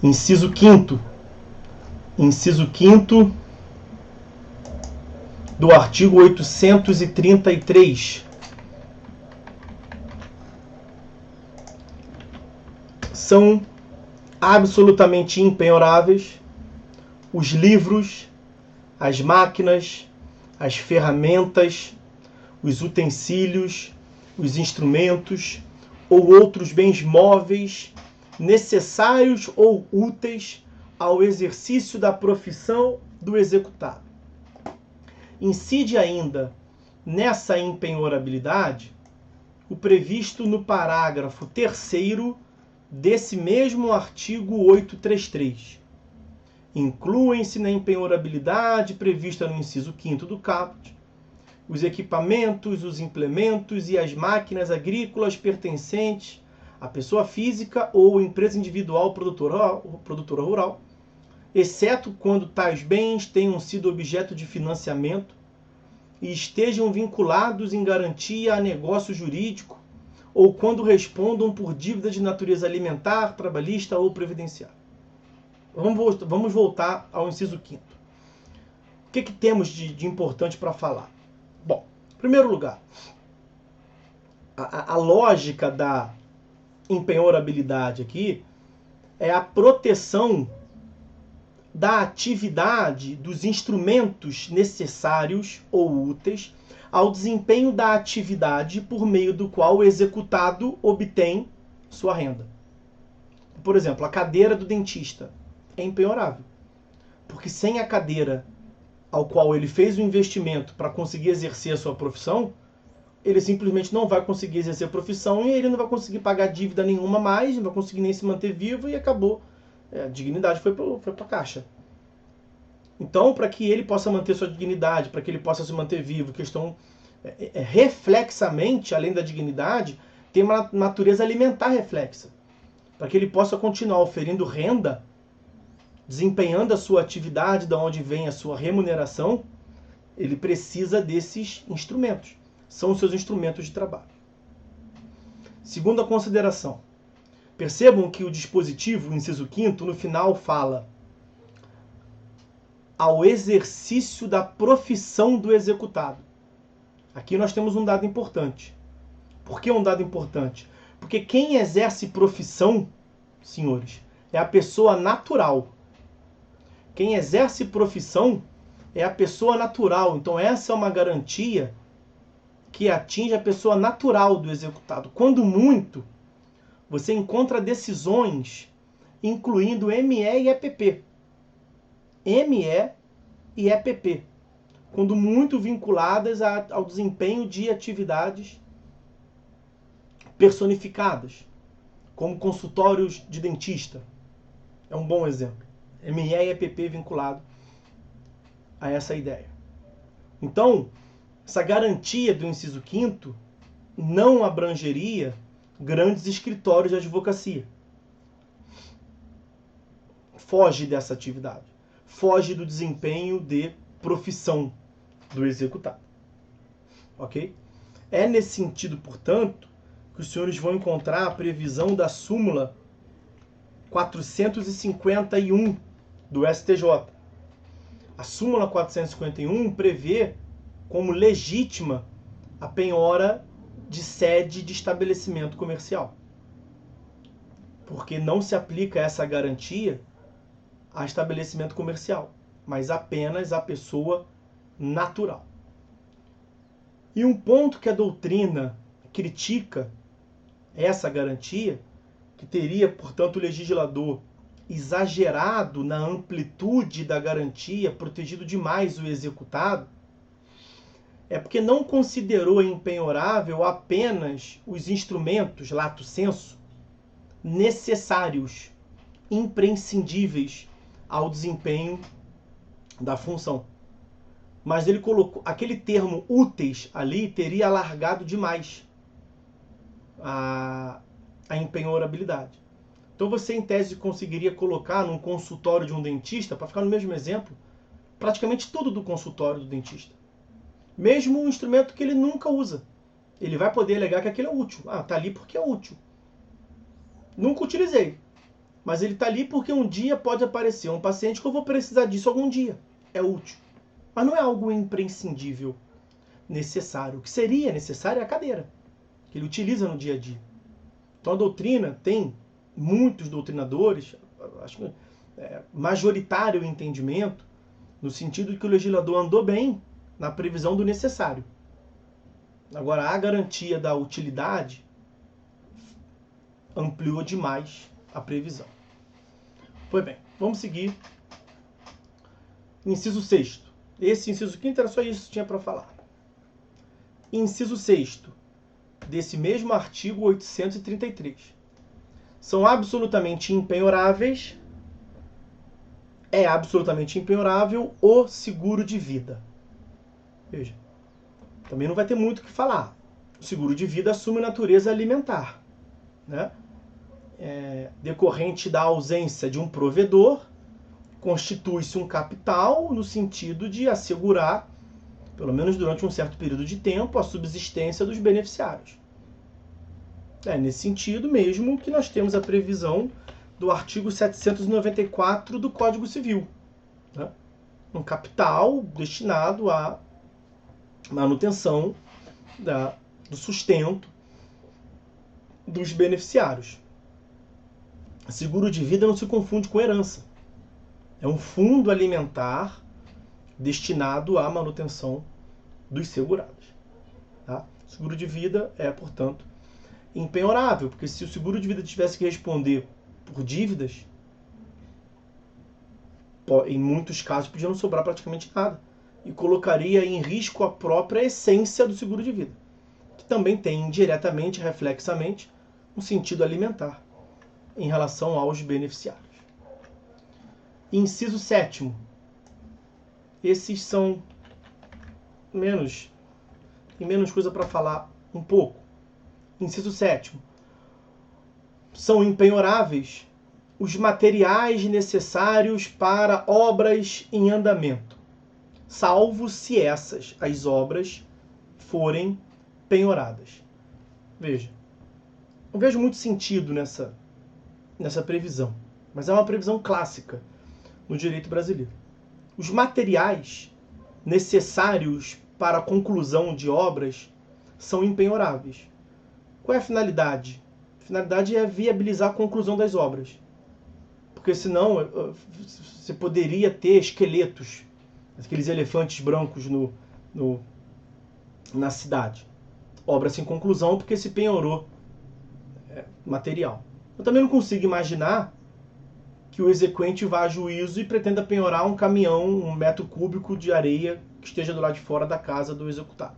Inciso 5º. Inciso 5º do artigo 833. São absolutamente impenhoráveis os livros, as máquinas, as ferramentas, os utensílios, os instrumentos ou outros bens móveis necessários ou úteis ao exercício da profissão do executado. Incide ainda nessa impenhorabilidade o previsto no parágrafo 3º desse mesmo artigo 833. Incluem-se na impenhorabilidade prevista no inciso 5º do caput os equipamentos, os implementos e as máquinas agrícolas pertencentes à pessoa física ou empresa individual produtora rural, exceto quando tais bens tenham sido objeto de financiamento e estejam vinculados em garantia a negócio jurídico ou quando respondam por dívida de natureza alimentar, trabalhista ou previdenciária. Vamos voltar ao inciso 5º. O que temos de importante para falar? Bom, em primeiro lugar, a lógica da impenhorabilidade aqui é a proteção da atividade dos instrumentos necessários ou úteis ao desempenho da atividade por meio do qual o executado obtém sua renda. Por exemplo, a cadeira do dentista é impenhorável, porque sem a cadeira ao qual ele fez o investimento para conseguir exercer a sua profissão, ele simplesmente não vai conseguir exercer a profissão e ele não vai conseguir pagar dívida nenhuma mais, não vai conseguir nem se manter vivo e acabou. A dignidade foi para a caixa. Então, para que ele possa manter sua dignidade, para que ele possa se manter vivo, questão reflexamente, além da dignidade, tem uma natureza alimentar reflexa. Para que ele possa continuar oferindo renda, desempenhando a sua atividade, da onde vem a sua remuneração, ele precisa desses instrumentos. São os seus instrumentos de trabalho. Segunda consideração. Percebam que o dispositivo, o inciso 5º, no final fala ao exercício da profissão do executado. Aqui nós temos um dado importante. Por que um dado importante? Porque quem exerce profissão, senhores, é a pessoa natural. Quem exerce profissão é a pessoa natural. Então essa é uma garantia que atinge a pessoa natural do executado. Quando muito, você encontra decisões incluindo ME e EPP. ME e EPP. Quando muito vinculadas ao desempenho de atividades personificadas, como consultórios de dentista. É um bom exemplo. ME e EPP vinculado a essa ideia. Então, essa garantia do inciso 5º não abrangeria grandes escritórios de advocacia. Foge dessa atividade. Foge do desempenho de profissão do executado. Ok? É nesse sentido, portanto, que os senhores vão encontrar a previsão da súmula 451 do STJ. A súmula 451 prevê como legítima a penhora de sede de estabelecimento comercial. Porque não se aplica essa garantia a estabelecimento comercial, mas apenas à pessoa natural. E um ponto que a doutrina critica essa garantia, que teria, portanto, o legislador exagerado na amplitude da garantia, protegido demais o executado, é porque não considerou impenhorável apenas os instrumentos, lato sensu, necessários, imprescindíveis ao desempenho da função. Mas ele colocou aquele termo úteis ali, teria alargado demais a impenhorabilidade. Então você, em tese, conseguiria colocar num consultório de um dentista, para ficar no mesmo exemplo, praticamente tudo do consultório do dentista. Mesmo um instrumento que ele nunca usa. Ele vai poder alegar que aquilo é útil. Ah, tá ali porque é útil. Nunca utilizei. Mas ele está ali porque um dia pode aparecer um paciente que eu vou precisar disso algum dia. É útil. Mas não é algo imprescindível, necessário. O que seria necessário é a cadeira, que ele utiliza no dia a dia. Então a doutrina tem muitos doutrinadores, acho que majoritário entendimento, no sentido de que o legislador andou bem na previsão do necessário. Agora, a garantia da utilidade ampliou demais a previsão. Pois bem, vamos seguir. Inciso 6º. Esse inciso 5º era só isso que tinha para falar. Inciso 6º, desse mesmo artigo 833. São absolutamente impenhoráveis, é absolutamente impenhorável o seguro de vida. Veja, também não vai ter muito o que falar. O seguro de vida assume natureza alimentar, né? Decorrente da ausência de um provedor, constitui-se um capital no sentido de assegurar, pelo menos durante um certo período de tempo, a subsistência dos beneficiários. É nesse sentido mesmo que nós temos a previsão do artigo 794 do Código Civil, né? Um capital destinado à manutenção do sustento dos beneficiários. Seguro de vida não se confunde com herança. É um fundo alimentar destinado à manutenção dos segurados. Tá? Seguro de vida é, portanto, impenhorável, porque se o seguro de vida tivesse que responder por dívidas, em muitos casos podia não sobrar praticamente nada, e colocaria em risco a própria essência do seguro de vida, que também tem indiretamente, reflexamente, um sentido alimentar em relação aos beneficiários. Inciso 7º. Esses são tem menos coisa para falar um pouco. Inciso 7º. São impenhoráveis os materiais necessários para obras em andamento, salvo se as obras, forem penhoradas. Veja, não vejo muito sentido nessa previsão, mas é uma previsão clássica no direito brasileiro. Os materiais necessários para a conclusão de obras são impenhoráveis. Qual é a finalidade? A finalidade é viabilizar a conclusão das obras. Porque senão você poderia ter esqueletos, aqueles elefantes brancos na cidade. Obra sem conclusão porque se penhorou material. Eu também não consigo imaginar que o exequente vá a juízo e pretenda penhorar um caminhão, 1 metro cúbico de areia que esteja do lado de fora da casa do executado.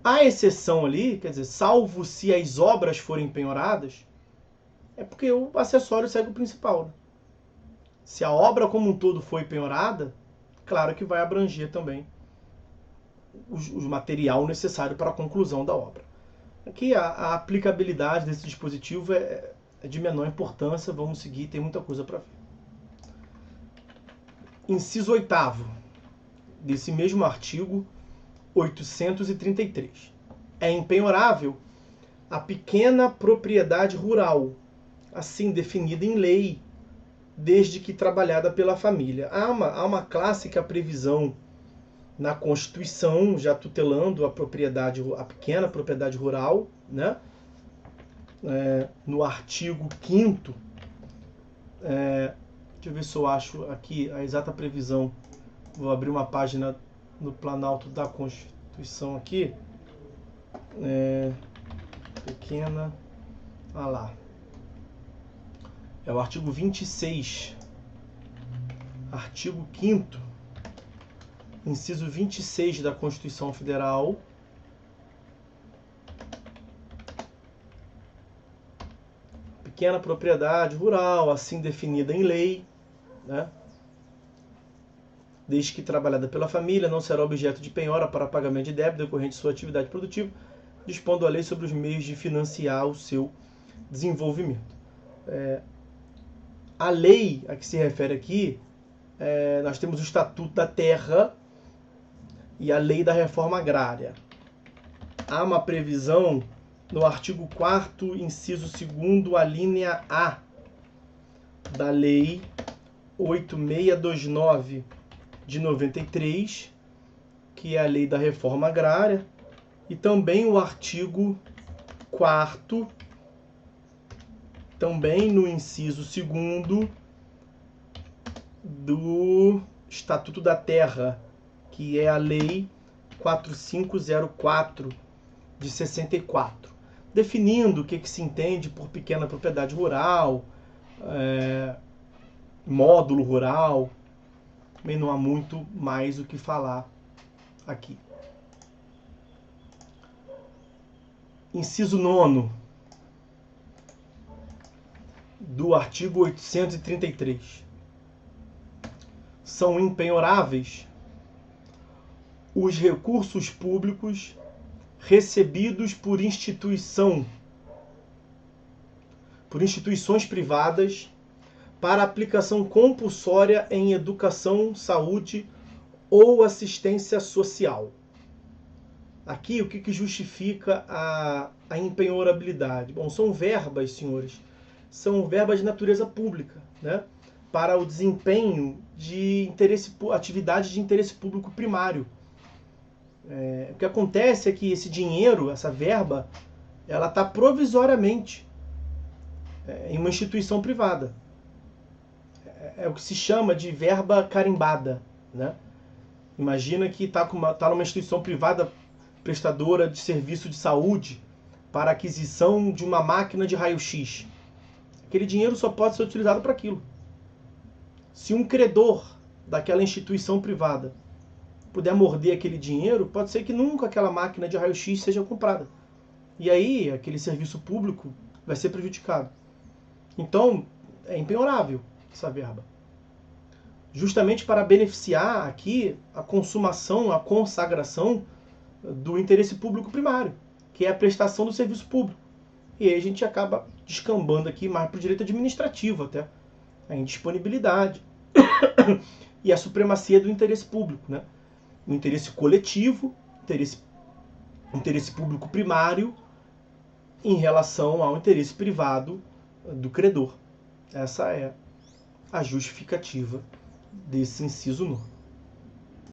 A exceção ali, quer dizer, salvo se as obras forem penhoradas, é porque o acessório segue o principal, né? Se a obra como um todo foi penhorada, claro que vai abranger também o material necessário para a conclusão da obra. Aqui a aplicabilidade desse dispositivo é de menor importância, vamos seguir, tem muita coisa para ver. Inciso 8º, desse mesmo artigo 833. É impenhorável a pequena propriedade rural, assim definida em lei, desde que trabalhada pela família. Há uma clássica previsão na Constituição, já tutelando a pequena propriedade rural, né? No artigo 5º, deixa eu ver se eu acho aqui a exata previsão. Vou abrir uma página no Planalto da Constituição aqui. Pequena. Ah lá. É o artigo 26. Artigo 5º. Inciso 26 da Constituição Federal. Pequena propriedade rural, assim definida em lei, né? Desde que trabalhada pela família, não será objeto de penhora para pagamento de débito decorrente de sua atividade produtiva, dispondo a lei sobre os meios de financiar o seu desenvolvimento. A lei a que se refere aqui, nós temos o Estatuto da Terra e a Lei da Reforma Agrária. Há uma previsão no artigo 4º, inciso 2º, a linha A da Lei 8629 de 93, que é a Lei da Reforma Agrária, e também o artigo 4º, também no inciso 2º do Estatuto da Terra, que é a Lei 4504 de 64, definindo o que se entende por pequena propriedade rural, módulo rural. Também não há muito mais o que falar aqui. Inciso 9º do artigo 833. São impenhoráveis os recursos públicos recebidos por instituições privadas para aplicação compulsória em educação, saúde ou assistência social. Aqui, o que justifica a impenhorabilidade? Bom, são verbas, senhores, são verbas de natureza pública, né? Para o desempenho de atividades de interesse público primário. O que acontece é que esse dinheiro, essa verba, ela está provisoriamente em uma instituição privada. É o que se chama de verba carimbada, né? Imagina que está numa instituição privada prestadora de serviço de saúde para aquisição de uma máquina de raio-x. Aquele dinheiro só pode ser utilizado para aquilo. Se um credor daquela instituição privada puder morder aquele dinheiro, pode ser que nunca aquela máquina de raio-x seja comprada. E aí, aquele serviço público vai ser prejudicado. Então, é impenhorável essa verba. Justamente para beneficiar aqui a consumação, a consagração do interesse público primário, que é a prestação do serviço público. E aí a gente acaba descambando aqui mais para o direito administrativo até. A indisponibilidade e a supremacia do interesse público, né? O interesse coletivo, interesse público primário em relação ao interesse privado do credor. Essa é a justificativa desse inciso 9.